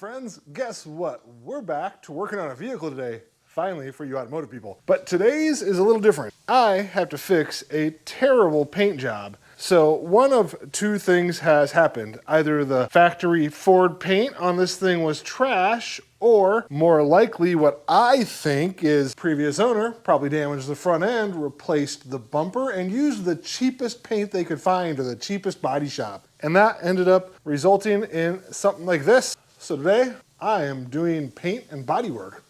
friends, guess what? We're back to working on a vehicle today. Finally, for you automotive people. But today's is a little different. I have to fix a terrible paint job. So one of two things has happened. Either the factory Ford paint on this thing was trash, or more likely what I think is previous owner probably damaged the front end, replaced the bumper, and used the cheapest paint they could find or the cheapest body shop. And that ended up resulting in something like this. So today, I am doing paint and body work.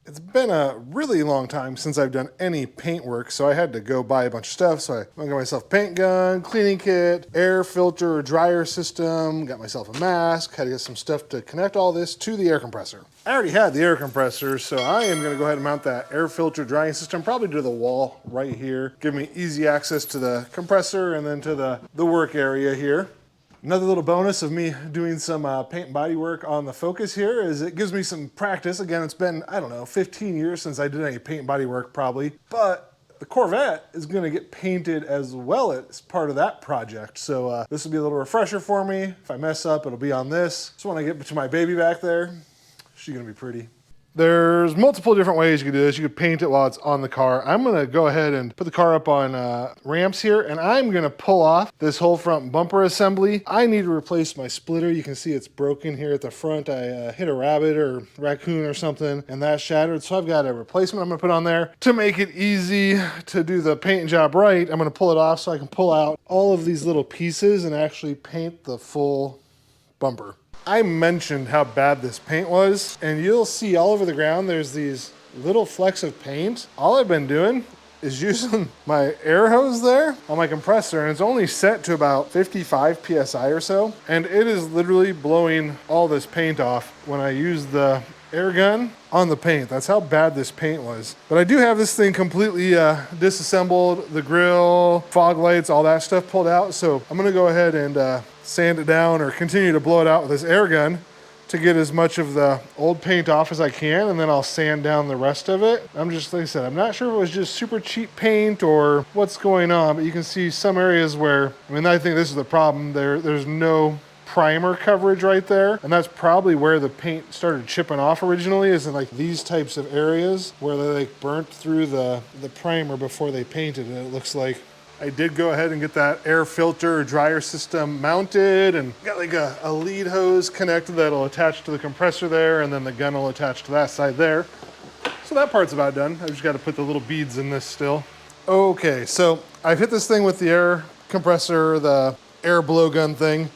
It's been a really long time since I've done any paint work, so I had to go buy a bunch of stuff. So I got myself a paint gun, cleaning kit, air filter, dryer system, got myself a mask, had to get some stuff to connect all this to the air compressor. I already had the air compressor, so I am gonna go ahead and mount that air filter drying system probably to the wall right here. Give me easy access to the compressor and then to the work area here. Another little bonus of me doing some paint and body work on the Focus here is it gives me some practice. Again, it's been, I don't know, 15 years since I did any paint and body work probably, but the Corvette is gonna get painted as well as part of that project. So this will be a little refresher for me. If I mess up, it'll be on this. So when I get to my baby back there, she's gonna be pretty. There's multiple different ways you could do this. You could paint it while it's on the car. I'm gonna go ahead and put the car up on ramps here, and I'm gonna pull off this whole front bumper assembly. I need to replace my splitter. You can see it's broken here at the front. I hit a rabbit or raccoon or something, and that shattered. So I've got a replacement I'm gonna put on there. To make it easy to do the paint job right, I'm gonna pull it off so I can pull out all of these little pieces and actually paint the full bumper. I mentioned how bad this paint was, and you'll see all over the ground there's these little flecks of paint. All I've been doing is using my air hose there on my compressor, and it's only set to about 55 PSI or so, and it is literally blowing all this paint off when I use the air gun on the paint. That's how bad this paint was. But I do have this thing completely disassembled, the grill, fog lights, all that stuff pulled out, so I'm gonna go ahead and sand it down or continue to blow it out with this air gun to get as much of the old paint off as I can, and then I'll sand down the rest of it. I'm just, like I said, I'm not sure if it was just super cheap paint or what's going on, but you can see some areas where, I mean, I think this is the problem. There's no primer coverage right there, and that's probably where the paint started chipping off originally, is in like these types of areas where they like burnt through the primer before they painted it, it looks like. I did go ahead and get that air filter dryer system mounted, and got like a lead hose connected that'll attach to the compressor there, and then the gun will attach to that side there. So that part's about done. I've just got to put the little beads in this still. Okay, so I've hit this thing with the air compressor, the air blowgun thing,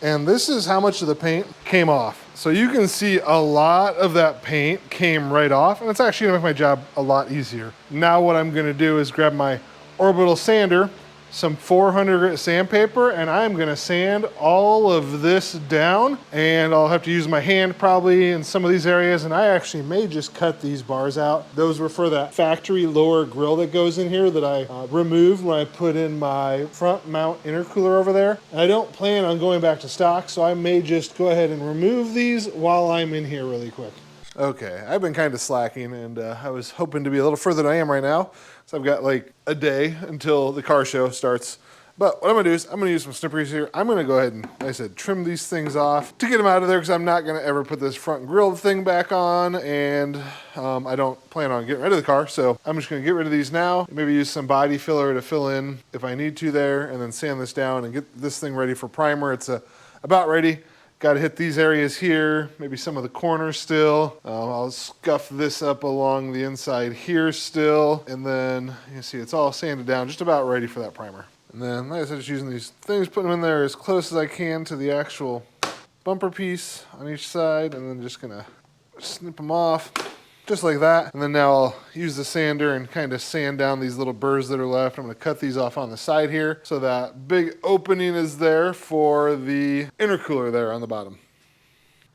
and this is how much of the paint came off. So you can see a lot of that paint came right off, and it's actually gonna make my job a lot easier. Now what I'm gonna do is grab my orbital sander, some 400 grit sandpaper, and I'm gonna sand all of this down, and I'll have to use my hand probably in some of these areas, and I actually may just cut these bars out. Those were for that factory lower grill that goes in here that I removed when I put in my front mount intercooler over there. And I don't plan on going back to stock, so I may just go ahead and remove these while I'm in here really quick. Okay, I've been kind of slacking, and I was hoping to be a little further than I am right now. So I've got like a day until the car show starts. But what I'm gonna do is I'm gonna use some snippers here. I'm gonna go ahead and, like I said, trim these things off to get them out of there, because I'm not gonna ever put this front grille thing back on, and I don't plan on getting rid of the car. So I'm just gonna get rid of these now, maybe use some body filler to fill in if I need to there, and then sand this down and get this thing ready for primer. It's about ready. Got to hit these areas here, maybe some of the corners still. I'll scuff this up along the inside here still, and then you can see it's all sanded down, just about ready for that primer. And then, like I said, just using these things, putting them in there as close as I can to the actual bumper piece on each side, and then just gonna snip them off, just like that. And then now I'll use the sander and kind of sand down these little burrs that are left. I'm gonna cut these off on the side here, so that big opening is there for the intercooler there on the bottom.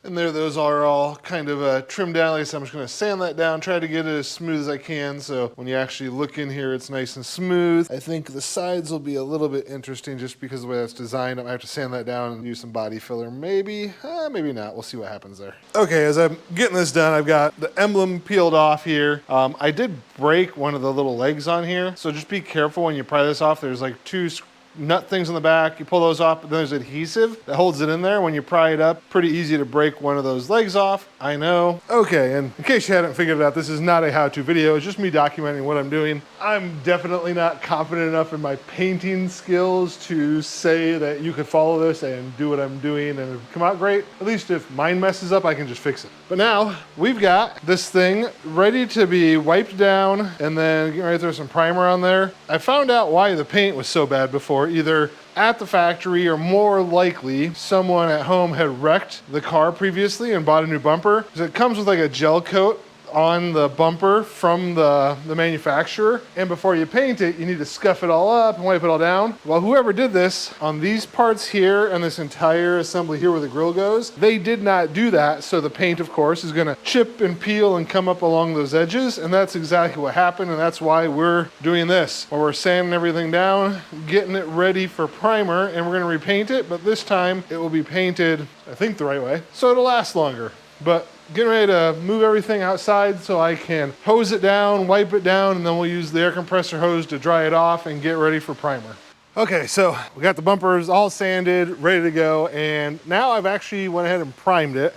And there, those are all kind of trimmed down. Like I said, I'm just gonna sand that down, try to get it as smooth as I can, so when you actually look in here, it's nice and smooth. I think the sides will be a little bit interesting just because of the way that's designed. I might have to sand that down and use some body filler. Maybe, maybe not. We'll see what happens there. Okay, as I'm getting this done, I've got the emblem peeled off here. I did break one of the little legs on here, so just be careful when you pry this off. There's like two nut things on the back. You pull those off, but then there's adhesive that holds it in there. When you pry it up, pretty easy to break one of those legs off. I know. Okay, and in case you hadn't figured it out, this is not a how-to video. It's just me documenting what I'm doing. I'm definitely not confident enough in my painting skills to say that you could follow this and do what I'm doing and it'll come out great. At least if mine messes up, I can just fix it. But now we've got this thing ready to be wiped down and then get ready to throw some primer on there. I found out why the paint was so bad before. Either at the factory or more likely someone at home had wrecked the car previously and bought a new bumper. So it comes with like a gel coat on the bumper from the manufacturer, and before you paint it you need to scuff it all up and wipe it all down. Well, whoever did this on these parts here and this entire assembly here where the grill goes, they did not do that, so the paint of course is going to chip and peel and come up along those edges, and that's exactly what happened, and that's why we're doing this, where we're sanding everything down, getting it ready for primer, and we're going to repaint it, but this time it will be painted, I think, the right way, so it'll last longer. But getting ready to move everything outside so I can hose it down, wipe it down, and then we'll use the air compressor hose to dry it off and get ready for primer. Okay, so we got the bumpers all sanded, ready to go, and now I've actually went ahead and primed it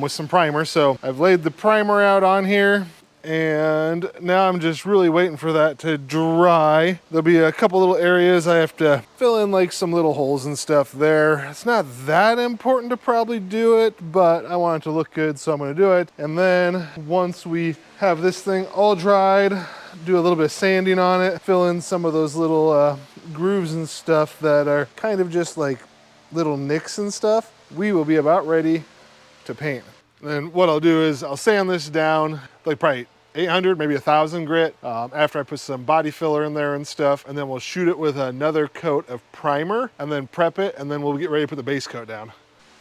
with some primer. So I've laid the primer out on here, and now I'm just really waiting for that to dry. There'll be a couple little areas I have to fill in, like some little holes and stuff there. It's not that important to probably do it, but I want it to look good, so I'm gonna do it. And then once we have this thing all dried, do a little bit of sanding on it, fill in some of those little grooves and stuff that are kind of just like little nicks and stuff, we will be about ready to paint. And what I'll do is I'll sand this down, like probably 800, maybe 1,000 grit after I put some body filler in there and stuff, and then we'll shoot it with another coat of primer and then prep it, and then we'll get ready to put the base coat down.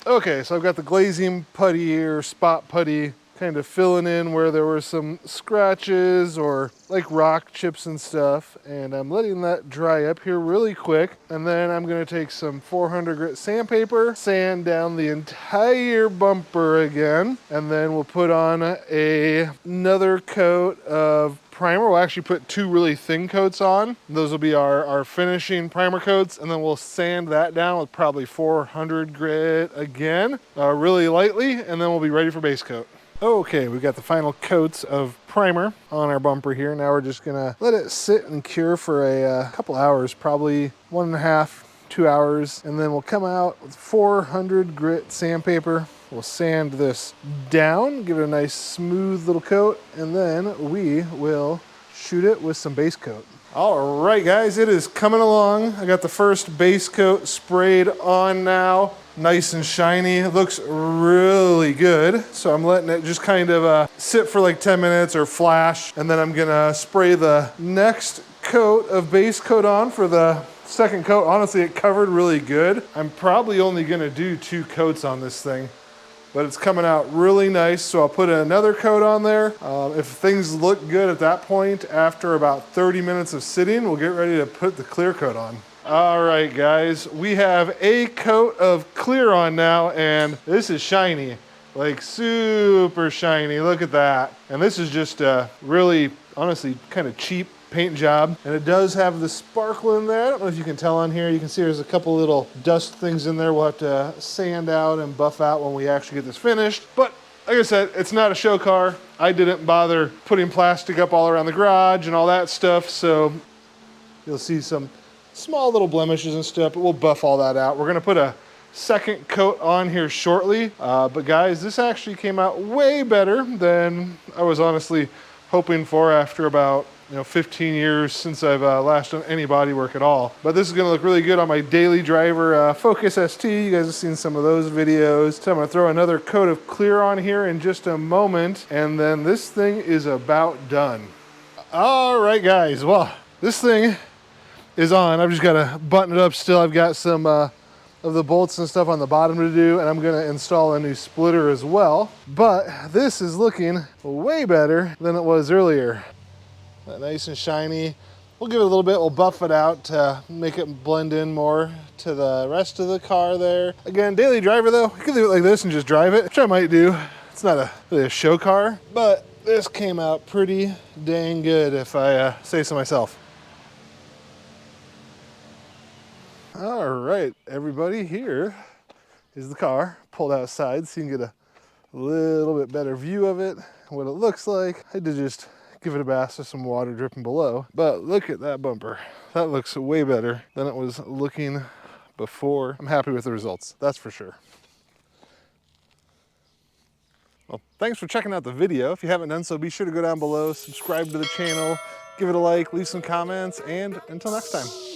Okay, so I've got the glazing putty or spot putty kind of filling in where there were some scratches or like rock chips and stuff, and I'm letting that dry up here really quick, and then I'm going to take some 400 grit sandpaper, sand down the entire bumper again, and then we'll put on another coat of primer. We'll actually put two really thin coats on. Those will be our finishing primer coats, and then we'll sand that down with probably 400 grit again, really lightly, and then we'll be ready for base coat. Okay, we've got the final coats of primer on our bumper here. Now we're just gonna let it sit and cure for a couple hours, probably 1.5, 2 hours, and then we'll come out with 400 grit sandpaper. We'll sand this down, give it a nice smooth little coat, and then we will shoot it with some base coat. All right, guys, it is coming along. I got the first base coat sprayed on now. Nice and shiny. It looks really good. So I'm letting it just kind of sit for like 10 minutes or flash, and then I'm gonna spray the next coat of base coat on for the second coat. Honestly, it covered really good. I'm probably only gonna do 2 coats on this thing, but it's coming out really nice, so I'll put another coat on there. If things look good at that point, after about 30 minutes of sitting, we'll get ready to put the clear coat on. All right, guys, we have a coat of clear on now, and this is shiny, like super shiny. Look at that. And this is just a really, honestly, kind of cheap paint job, and it does have the sparkle in there. I don't know if you can tell on here. You can see there's a couple little dust things in there we'll have to sand out and buff out when we actually get this finished. But like I said, it's not a show car. I didn't bother putting plastic up all around the garage and all that stuff, so you'll see some small little blemishes and stuff, but we'll buff all that out. We're gonna put a second coat on here shortly, but guys, this actually came out way better than I was honestly hoping for after about 15 years since I've last done any body work at all. But this is gonna look really good on my daily driver Focus ST. You guys have seen some of those videos. So I'm gonna throw another coat of clear on here in just a moment, and then this thing is about done. All right, guys, well, this thing is on. I've just gotta button it up still. I've got some of the bolts and stuff on the bottom to do, and I'm gonna install a new splitter as well. But this is looking way better than it was earlier. Nice and shiny. We'll give it a little bit, we'll buff it out to make it blend in more to the rest of the car there. Again, daily driver though, you can leave it like this and just drive it, which I might do. It's not really a show car, but this came out pretty dang good if I say so myself. All right, everybody, here is the car pulled outside so you can get a little bit better view of it, what it looks like. I did just give it a bath with some water dripping below, but look at that bumper. That looks way better than it was looking before. I'm happy with the results, that's for sure. Well, thanks for checking out the video. If you haven't done so, be sure to go down below, subscribe to the channel, give it a like, leave some comments, and until next time.